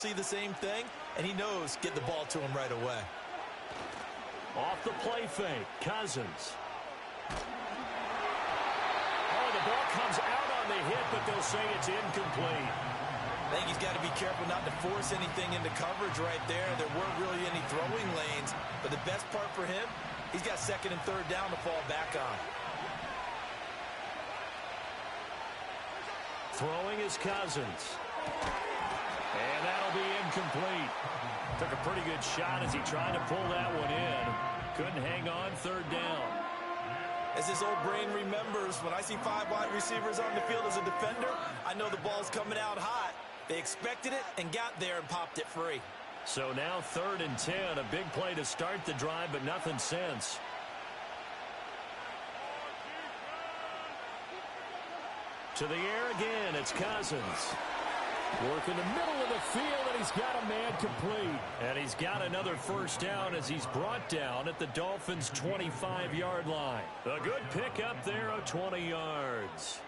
see the same thing, and he knows get the ball to him right away. Off the play fake, Cousins. Oh, the ball comes out on the hit, but they'll say it's incomplete. I think he's got to be careful not to force anything into coverage right there. There weren't really any throwing lanes, but the best part for him, he's got second and third down to fall back on. Throwing is Cousins. And that'll be incomplete. Took a pretty good shot as he tried to pull that one in. Couldn't hang on third down. As his old brain remembers, when I see 5 wide receivers on the field as a defender, I know the ball's coming out hot. They expected it and got there and popped it free. So now 3rd and 10, a big play to start the drive, but nothing since. To the air again, it's Cousins. Work in the middle of the field, and he's got a man complete. And he's got another first down as he's brought down at the Dolphins' 25-yard line. A good pickup there of 20 yards.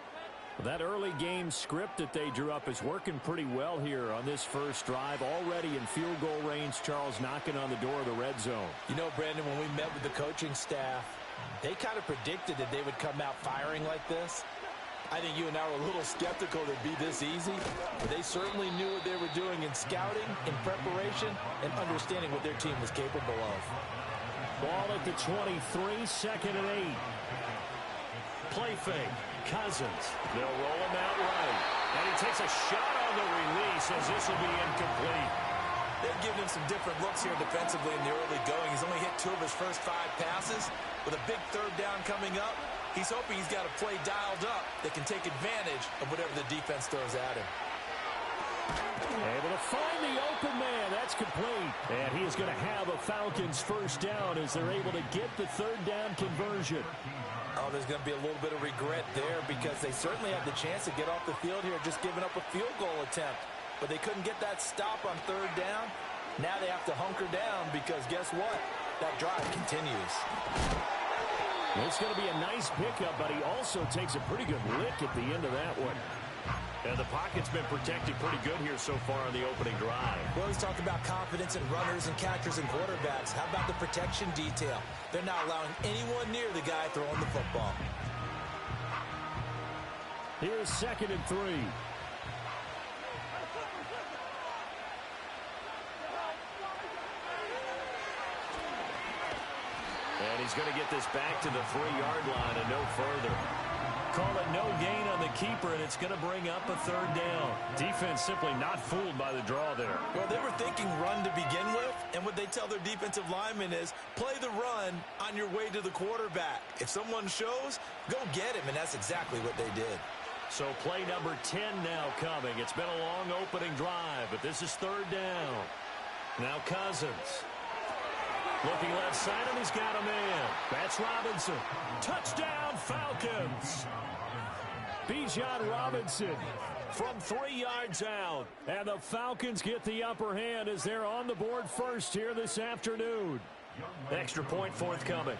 That early game script that they drew up is working pretty well here on this first drive. Already in field goal range, Charles knocking on the door of the red zone. You know, Brandon, when we met with the coaching staff, they kind of predicted that they would come out firing like this. I think you and I were a little skeptical that it'd be this easy, but they certainly knew what they were doing in scouting, in preparation, and understanding what their team was capable of. Ball at the 23, 2nd and 8. Play fake, Cousins. They'll roll him out right. And he takes a shot on the release as this will be incomplete. They've given him some different looks here defensively in the early going. He's only hit 2 of his first 5 passes. With a big third down coming up, he's hoping he's got a play dialed up that can take advantage of whatever the defense throws at him. Able to find the open man. That's complete. And he is going to have a Falcons first down as they're able to get the third down conversion. Oh, there's going to be a little bit of regret there because they certainly had the chance to get off the field here just giving up a field goal attempt. But they couldn't get that stop on third down. Now they have to hunker down because guess what? That drive continues. It's going to be a nice pickup, but he also takes a pretty good lick at the end of that one. And the pocket's been protected pretty good here so far on the opening drive. We always talk about confidence in runners and catchers and quarterbacks. How about the protection detail? They're not allowing anyone near the guy throwing the football. Here's 2nd and 3. And he's going to get this back to the 3-yard line and no further. Call it no gain on the keeper, and it's going to bring up a third down. Defense simply not fooled by the draw there. Well, they were thinking run to begin with, and what they tell their defensive linemen is play the run on your way to the quarterback. If someone shows, go get him, and that's exactly what they did. So play number 10 now coming. It's been a long opening drive, but this is third down. Now Cousins. Looking left side, and he's got a man. That's Robinson. Touchdown, Falcons. Bijan Robinson from 3 yards out. And the Falcons get the upper hand as they're on the board first here this afternoon. Extra point forthcoming.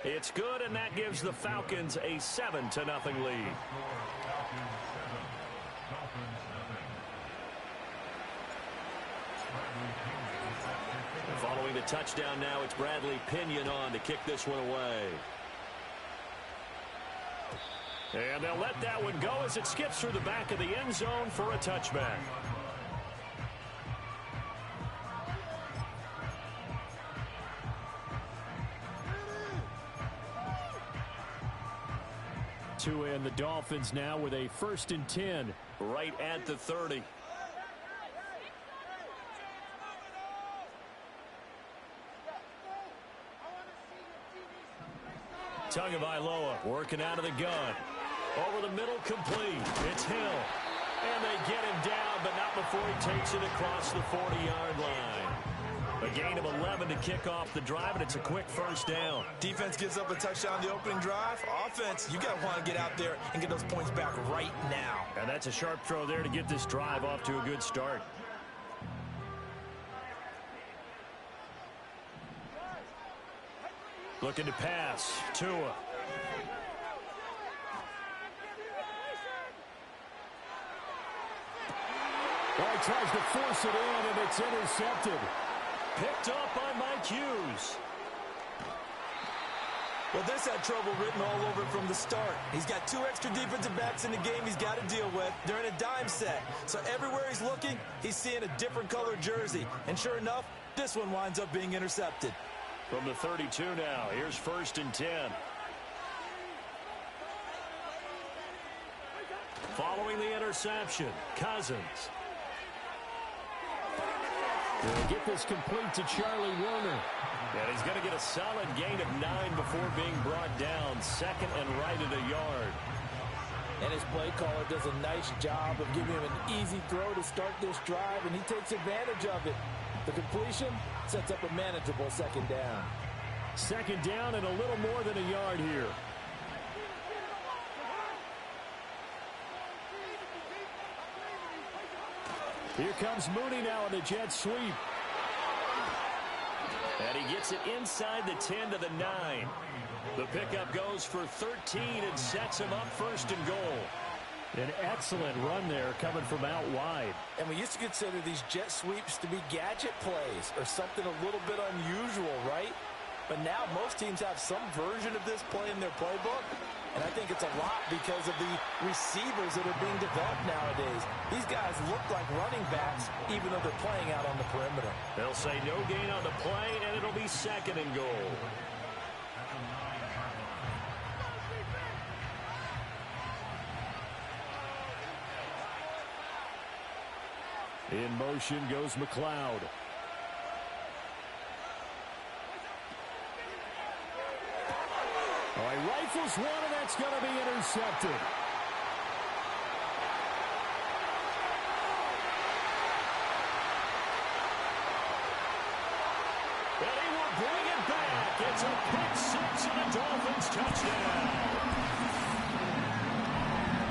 It's good, and that gives the Falcons a 7-0 lead. Following the touchdown now, it's Bradley Pinion on to kick this one away. And they'll let that one go as it skips through the back of the end zone for a touchback. And the Dolphins now with a 1st and 10 right at the 30. Tagovailoa working out of the gun. Over the middle, complete. It's Hill. And they get him down, but not before he takes it across the 40-yard line. A gain of 11 to kick off the drive, and it's a quick first down. Defense gives up a touchdown the opening drive. Offense, you got to want to get out there and get those points back right now. And that's a sharp throw there to get this drive off to a good start. Looking to pass. Tua. Well, he tries to force it in, and it's intercepted. Picked up by Mike Hughes. Well, this had trouble written all over it from the start. He's got 2 extra defensive backs in the game he's got to deal with. They're in a dime set. So everywhere he's looking, he's seeing a different color jersey. And sure enough, this one winds up being intercepted. From the 32 now, here's 1st and 10. Following the interception, Cousins. They'll get this complete to Charlie Warner. And he's going to get a solid gain of 9 before being brought down. 2nd and right at a yard. And his play caller does a nice job of giving him an easy throw to start this drive, and he takes advantage of it. The completion sets up a manageable 2nd down. 2nd down and a little more than a yard here. Here comes Mooney now in the jet sweep. And he gets it inside the 10 to the 9. The pickup goes for 13 and sets him up 1st and goal. An excellent run there coming from out wide. And we used to consider these jet sweeps to be gadget plays or something a little bit unusual, right? But now most teams have some version of this play in their playbook. And I think it's a lot because of the receivers that are being developed nowadays. These guys look like running backs even though they're playing out on the perimeter. They'll say no gain on the play, and it'll be 2nd and goal. In motion goes McLeod. All right, rifles one, and that's going to be intercepted. And he will bring it back. It's a pick 6 and a Dolphins touchdown.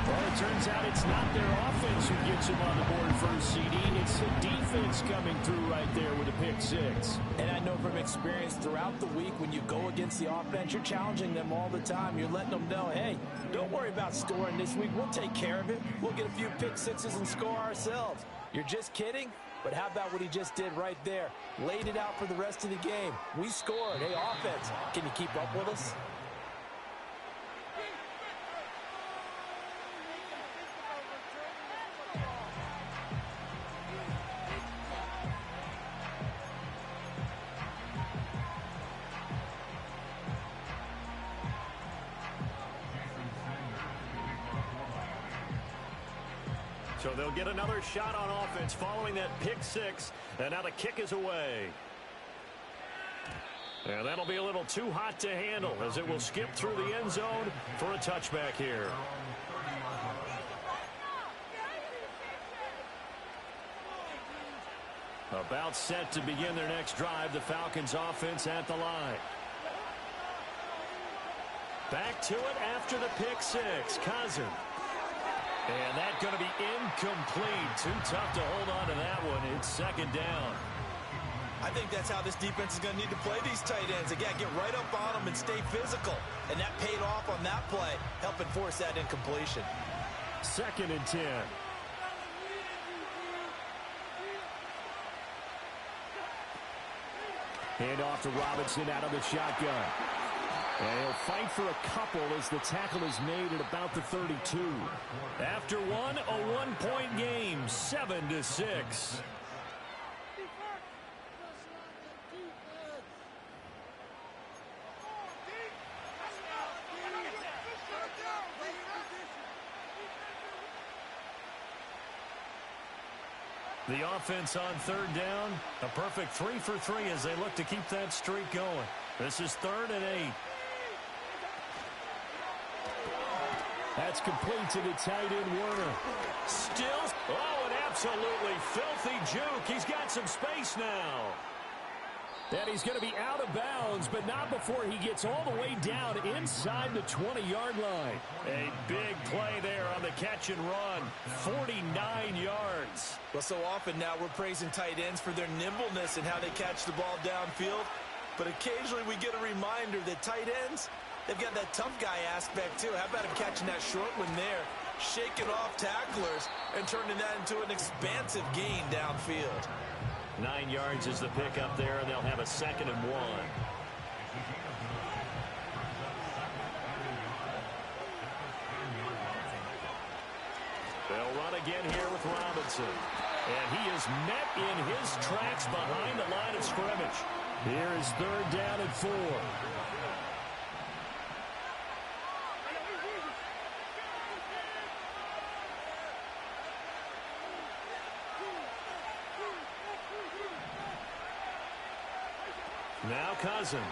Well, it turns out it's not their offense who gets them on the board first, CD. It's the defense coming through right there with a pick 6. And I know from experience throughout the week when you go against the offense, you're challenging them all the time. You're letting them know, hey, don't worry about scoring this week. We'll take care of it. We'll get a few pick 6s and score ourselves. You're just kidding? But how about what he just did right there? Laid it out for the rest of the game. We scored. Hey, offense, can you keep up with us? So they'll get another shot on offense following that pick 6. And now the kick is away. And that'll be a little too hot to handle as it will skip through the end zone for a touchback here. About set to begin their next drive. The Falcons offense at the line. Back to it after the pick 6. Cousins. And that's going to be incomplete. Too tough to hold on to that one. It's 2nd down. I think that's how this defense is going to need to play these tight ends. Again, get right up on them and stay physical. And that paid off on that play, helping force that incompletion. 2nd and 10. Hand off to Robinson out of the shotgun. And he'll fight for a couple as the tackle is made at about the 32. After one, a one-point game, 7-6. The offense on 3rd down, a perfect 3 for 3 as they look to keep that streak going. This is 3rd and 8. That's complete to the tight end, Warner. Still, oh, an absolutely filthy juke. He's got some space now. And he's going to be out of bounds, but not before he gets all the way down inside the 20-yard line. A big play there on the catch and run. 49 yards. Well, so often now we're praising tight ends for their nimbleness and how they catch the ball downfield. But occasionally we get a reminder that tight ends, they've got that tough guy aspect too. How about him catching that short one there? shaking off tacklers and turning that into an expansive gain downfield. 9 yards is the pickup there, and they'll have a 2nd and 1. They'll run again here with Robinson. And he is met in his tracks behind the line of scrimmage. Here is 3rd down and 4. Now Cousins.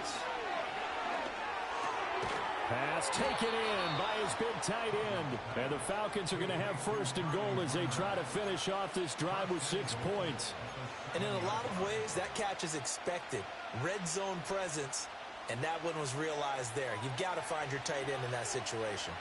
Pass taken in by his big tight end. And the Falcons are going to have 1st and goal as they try to finish off this drive with 6 points. And in a lot of ways, that catch is expected. Red zone presence, and that one was realized there. You've got to find your tight end in that situation.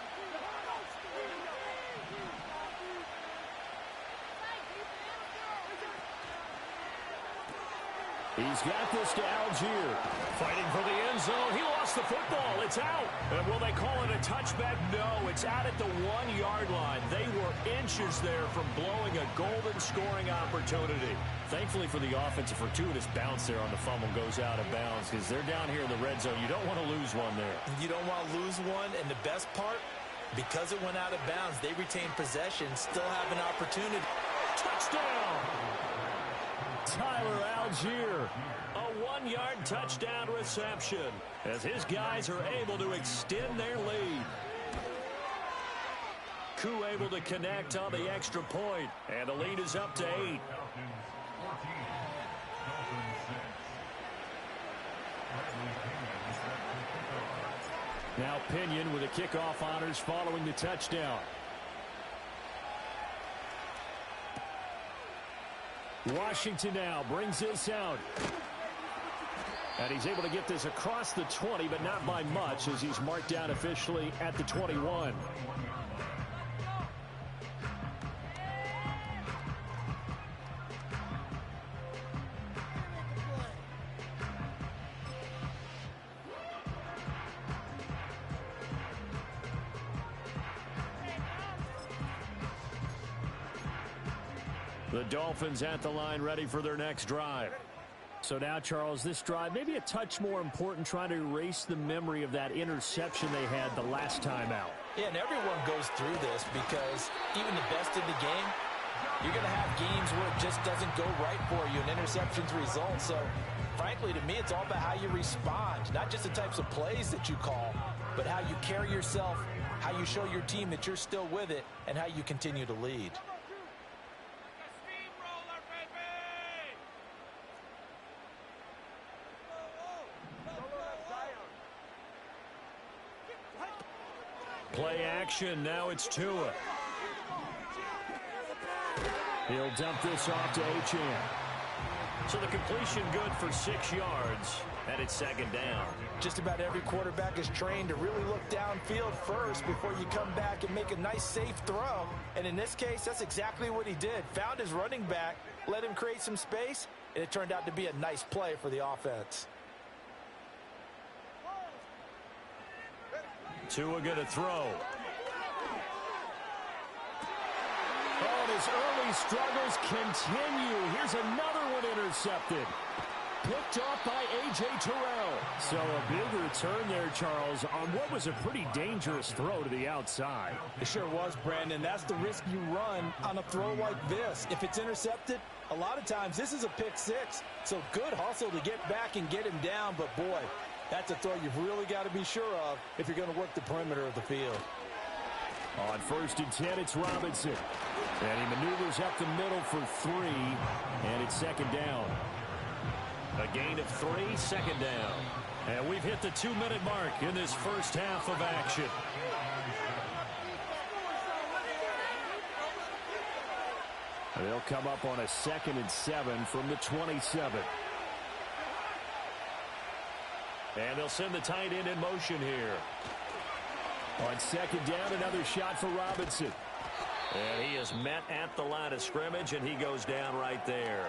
He's got this to Algier. Fighting for the end zone. He lost the football. It's out. And will they call it a touchback? No, it's out at the 1-yard line. They were inches there from blowing a golden scoring opportunity. Thankfully for the offense, a fortuitous bounce there on the fumble goes out of bounds because they're down here in the red zone. You don't want to lose one there. You don't want to lose one, and the best part, because it went out of bounds, they retained possession, still have an opportunity. Touchdown! Tyler Algier, a 1-yard touchdown reception as his guys are able to extend their lead. Koo able to connect on the extra point, and the lead is up to 8. Now Pinion with the kickoff honors following the touchdown. Washington now brings this out. And he's able to get this across the 20, but not by much as he's marked down officially at the 21. The Dolphins at the line ready for their next drive. So now, Charles, this drive maybe a touch more important, trying to erase the memory of that interception they had the last time out. Yeah, and everyone goes through this because even the best in the game, you're going to have games where it just doesn't go right for you and interceptions result. So, frankly, to me, it's all about how you respond, not just the types of plays that you call, but how you carry yourself, how you show your team that you're still with it, and how you continue to lead. Play action. Now it's Tua. He'll dump this off to Achane. So the completion good for 6 yards, and it's 2nd down. Just about every quarterback is trained to really look downfield first before you come back and make a nice, safe throw. And in this case, that's exactly what he did. Found his running back, let him create some space, and it turned out to be a nice play for the offense. Tua going to throw. Oh, and his early struggles continue. Here's another one intercepted. Picked off by A.J. Terrell. So a big return there, Charles, on what was a pretty dangerous throw to the outside. It sure was, Brandon. That's the risk you run on a throw like this. If it's intercepted, a lot of times this is a pick six. So good hustle to get back and get him down. But, boy, that's a throw you've really got to be sure of if you're going to work the perimeter of the field. On 1st and 10, it's Robinson. And he maneuvers up the middle for 3, and it's 2nd down. A gain of 3, 2nd down. And we've hit the 2-minute mark in this first half of action. They'll come up on a 2nd and 7 from the 27. And they'll send the tight end in motion here. On 2nd down, another shot for Robinson. And he is met at the line of scrimmage, and he goes down right there.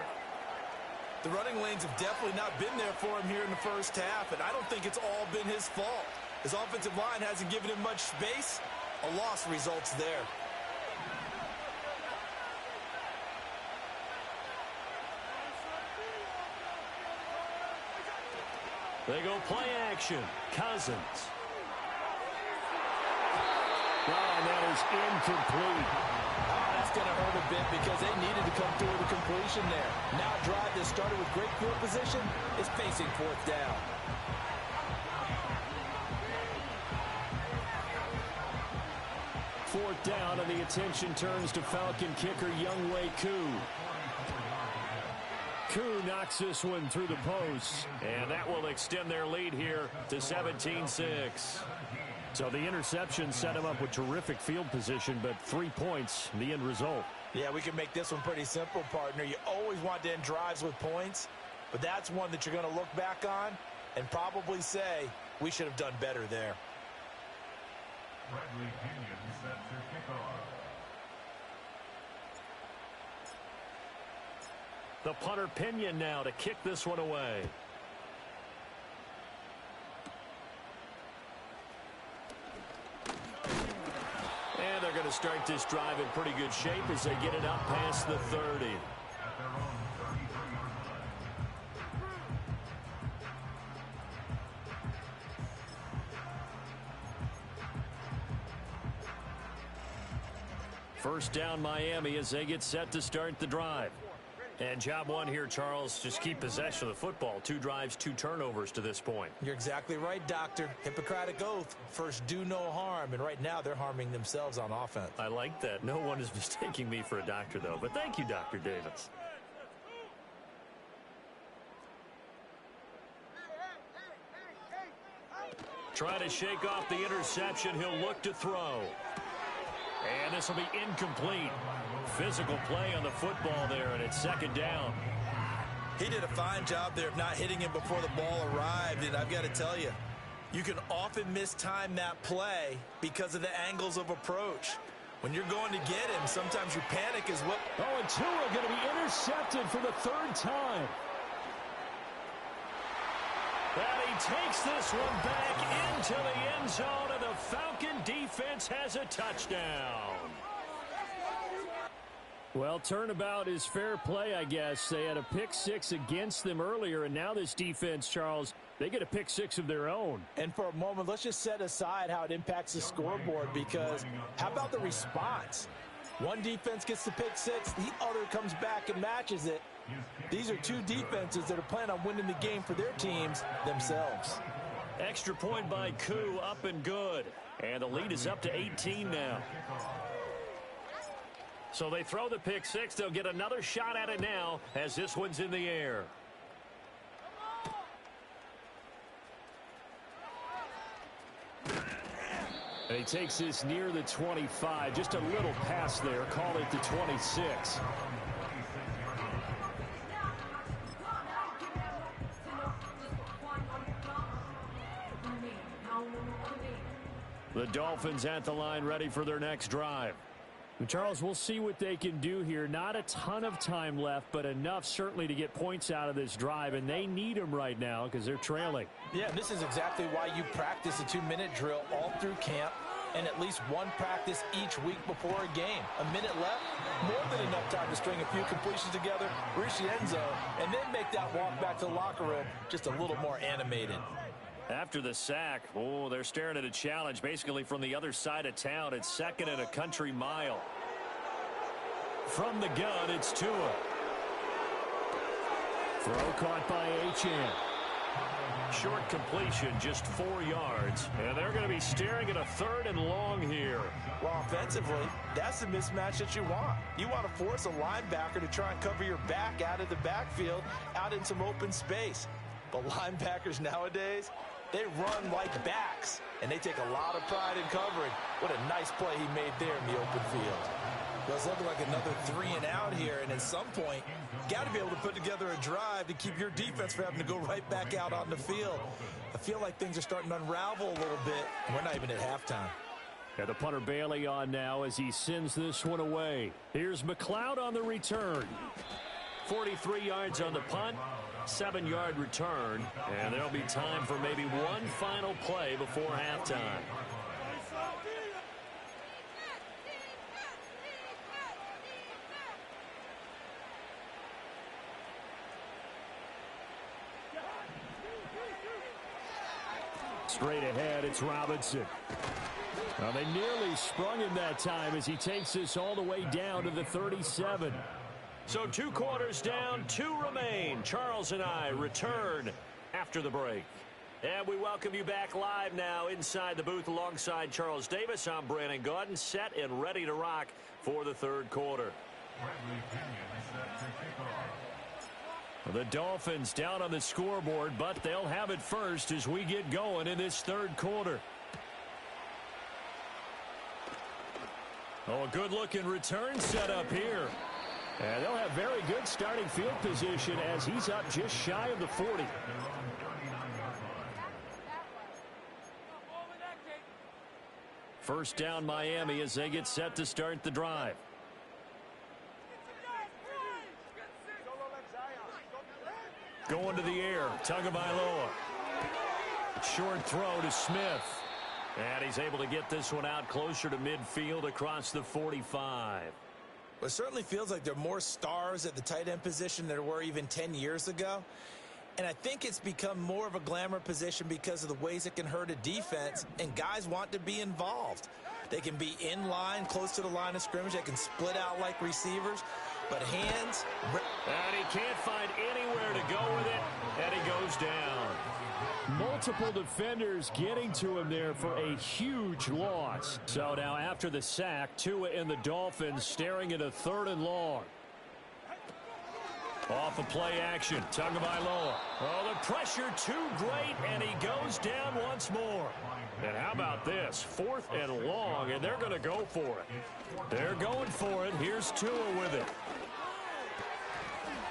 The running lanes have definitely not been there for him here in the first half, and I don't think it's all been his fault. His offensive line hasn't given him much space. A loss results there. They go play action. Cousins. And that is incomplete. Oh, that's going to hurt a bit because they needed to come through with a completion there. Now a drive that started with great field position is facing fourth down. Fourth down, and the attention turns to Falcon kicker Younghoe Koo. Koo knocks this one through the post, and that will extend their lead here to 17-6. So the interception set him up with terrific field position, but 3 points, the end result. Yeah, we can make this one pretty simple, partner. You always want to end drives with points, but that's one that you're going to look back on and probably say, we should have done better there. Bradley Pinion sets your kickoff. The punter Pinion now to kick this one away. And they're going to start this drive in pretty good shape as they get it up past the 30. At their own 33-yard line. First down Miami as they get set to start the drive. And job one here, Charles, just keep possession of the football. 2 drives, 2 turnovers to this point. You're exactly right, Doctor. Hippocratic oath. First, do no harm. And right now, they're harming themselves on offense. I like that. No one is mistaking me for a doctor, though. But thank you, Dr. Davis. Trying to shake off the interception. He'll look to throw. And this will be incomplete. Physical play on the football there, and it's second down. He did a fine job there of not hitting him before the ball arrived, and I've got to tell you, you can often mistime that play because of the angles of approach. When you're going to get him, sometimes your panic is what... Oh, and Tua going to be intercepted for the 3rd time. And he takes this one back into the end zone, and the Falcon defense has a touchdown. Well, turnabout is fair play, I guess. They had a pick 6 against them earlier, and now this defense, Charles, they get a pick 6 of their own. And for a moment, let's just set aside how it impacts the scoreboard, because how about the response? One defense gets the pick 6, the other comes back and matches it. These are 2 defenses that are planning on winning the game for their teams themselves. Extra point by Koo, up and good. And the lead is up to 18 now. So they throw the pick 6. They'll get another shot at it now as this one's in the air. And he takes this near the 25. Just a little pass there. Call it the 26. The Dolphins at the line, ready for their next drive. Charles, we'll see what they can do here. Not a ton of time left, but enough certainly to get points out of this drive, and they need them right now because they're trailing. Yeah, this is exactly why you practice a 2-minute drill all through camp and at least one practice each week before a game. A minute left, more than enough time to string a few completions together, reach the end zone, and then make that walk back to the locker room just a little more animated. After the sack, oh, they're staring at a challenge basically from the other side of town. It's 2nd and a country mile. From the gun, it's Tua. Throw caught by Achane. Short completion, just 4 yards. And they're going to be staring at a 3rd and long here. Well, offensively, that's the mismatch that you want. You want to force a linebacker to try and cover your back out of the backfield, out in some open space. But linebackers nowadays, they run like backs, and they take a lot of pride in covering. What a nice play he made there in the open field. Well, it's looking like another 3 and out here, and at some point, got to be able to put together a drive to keep your defense from having to go right back out on the field. I feel like things are starting to unravel a little bit, and we're not even at halftime. Got the punter Bailey on now as he sends this one away. Here's McLeod on the return. 43 yards on the punt, 7-yard return, and there'll be time for maybe one final play before halftime. Straight ahead, it's Robinson. Well, they nearly sprung him that time as he takes this all the way down to the 37. So 2 quarters down, 2 remain. Charles and I return after the break. And we welcome you back live now inside the booth alongside Charles Davis. I'm Brandon Gaudin, set and ready to rock for the 3rd quarter. The Dolphins down on the scoreboard, but they'll have it first as we get going in this 3rd quarter. Oh, a good-looking return set up here. And they'll have very good starting field position as he's up just shy of the 40. First down Miami as they get set to start the drive. Going to the air, Tagovailoa. Short throw to Smith. And he's able to get this one out closer to midfield across the 45. Well, it certainly feels like there are more stars at the tight end position than there were even 10 years ago. And I think it's become more of a glamour position because of the ways it can hurt a defense, and guys want to be involved. They can be in line, close to the line of scrimmage. They can split out like receivers. But hands... And he can't find anywhere to go with it, and he goes down. Multiple defenders getting to him there for a huge loss. So now after the sack, Tua and the Dolphins staring at a 3rd and long. Off of play action, Tagovailoa. Oh, the pressure too great, and he goes down once more. And how about this? 4th and long, and they're going to go for it. They're going for it. Here's Tua with it.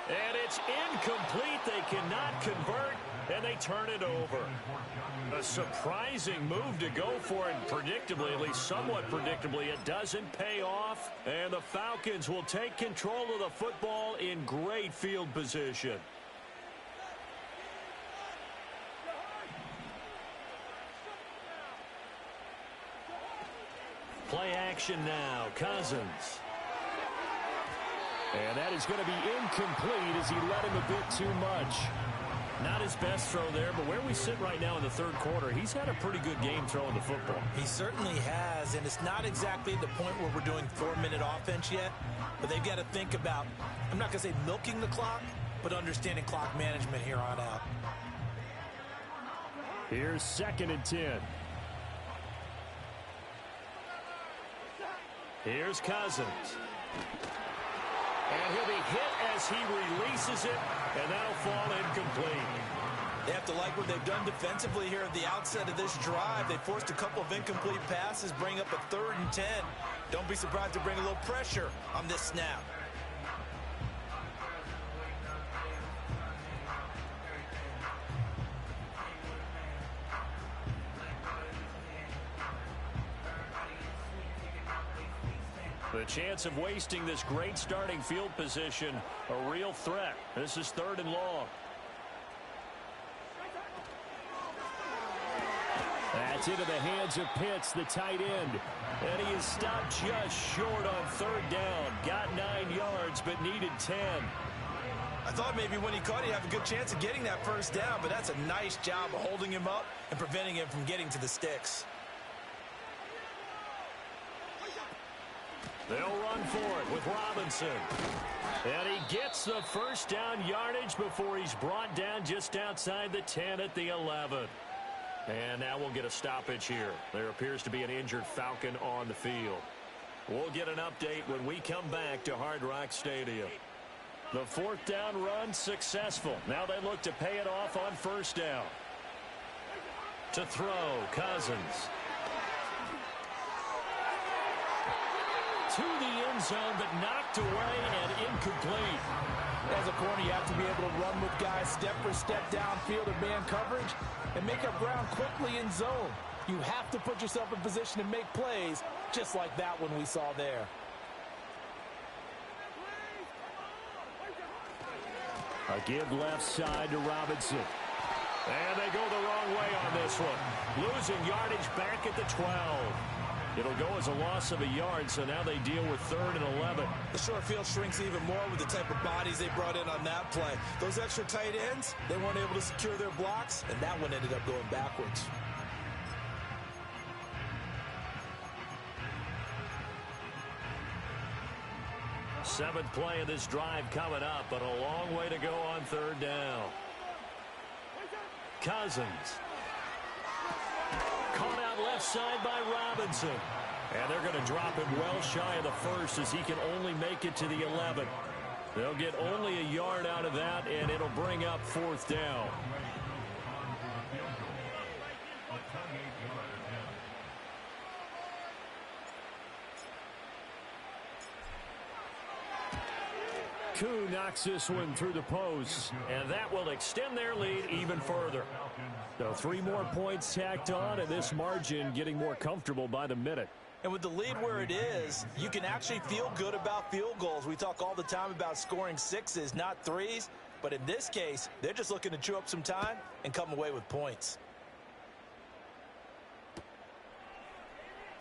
And it's incomplete. They cannot convert, and they turn it over. A surprising move to go for it, predictably, at least somewhat predictably. It doesn't pay off, and the Falcons will take control of the football in great field position. Play action now, Cousins. And that is going to be incomplete as he led him a bit too much. Not his best throw there, but where we sit right now in the 3rd quarter, he's had a pretty good game throwing the football. He certainly has, and it's not exactly the point where we're doing 4-minute offense yet, but they've got to think about, I'm not going to say milking the clock, but understanding clock management here on out. Here's 2nd and 10. Here's Cousins. And he'll be hit as he releases it, and that'll fall incomplete. They have to like what they've done defensively here at the outset of this drive. They forced a couple of incomplete passes, bring up a 3rd and 10. Don't be surprised to bring a little pressure on this snap. The chance of wasting this great starting field position, a real threat. This is 3rd and long. That's into the hands of Pitts, the tight end. And he is stopped just short on 3rd down. Got 9 yards, but needed 10. I thought maybe when he caught it, he'd have a good chance of getting that 1st down, but that's a nice job of holding him up and preventing him from getting to the sticks. They'll run for it with Robinson. And he gets the 1st down yardage before he's brought down just outside the 10 at the 11. And now we'll get a stoppage here. There appears to be an injured Falcon on the field. We'll get an update when we come back to Hard Rock Stadium. The 4th down run successful. Now they look to pay it off on 1st down. To throw, Cousins. To the end zone, but knocked away and incomplete. As a corner, you have to be able to run with guys step for step downfield or man coverage and make up ground quickly in zone. You have to put yourself in position to make plays, just like that one we saw there. A give left side to Robinson. And they go the wrong way on this one. Losing yardage back at the 12. It'll go as a loss of a yard, so now they deal with 3rd and 11. The short field shrinks even more with the type of bodies they brought in on that play. Those extra tight ends, they weren't able to secure their blocks, and that one ended up going backwards. Seventh play of this drive coming up, but a long way to go on third down. Cousins. Caught out left side by Robinson. And they're going to drop him well shy of the first as he can only make it to the 11. They'll get only a yard out of that, and it'll bring up fourth down. Koo knocks this one through the post, and that will extend their lead even further. So 3 more points tacked on, and this margin getting more comfortable by the minute. And with the lead where it is, you can actually feel good about field goals. We talk all the time about scoring 6s, not 3s. But in this case, they're just looking to chew up some time and come away with points.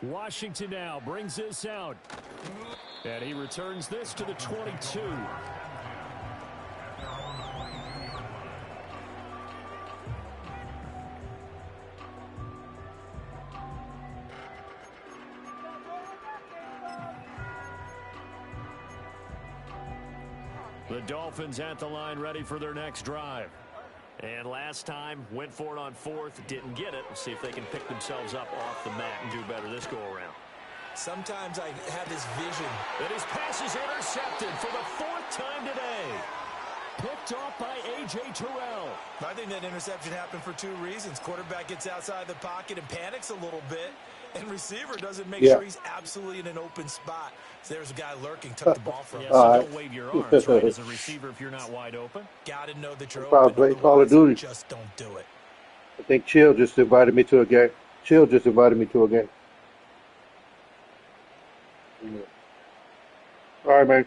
Washington now brings this out. And he returns this to the 22. The Dolphins at the line ready for their next drive. And last time, went for it on fourth, didn't get it. See if they can pick themselves up off the mat and do better this go-around. Sometimes I have this vision that his pass is intercepted for the 4th time today. Picked off by A.J. Terrell. I think that interception happened for 2 reasons. Quarterback gets outside the pocket and panics a little bit, and receiver doesn't make sure he's absolutely in an open spot. So there's a guy lurking, took the ball from him. So don't wave your arms, right, as a receiver if you're not wide open. Got to know that you're open. Play Call of Duty. Just don't do it. I think Chill just invited me to a game. Chill just invited me to a game. Yeah. All right, man.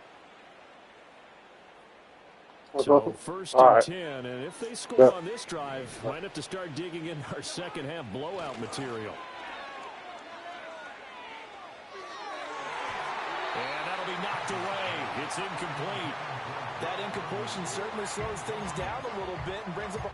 So first and 10, and if they score on this drive, might have to start digging in our second half blowout material. And that'll be knocked away. It's incomplete. That incompletion certainly slows things down a little bit and brings up a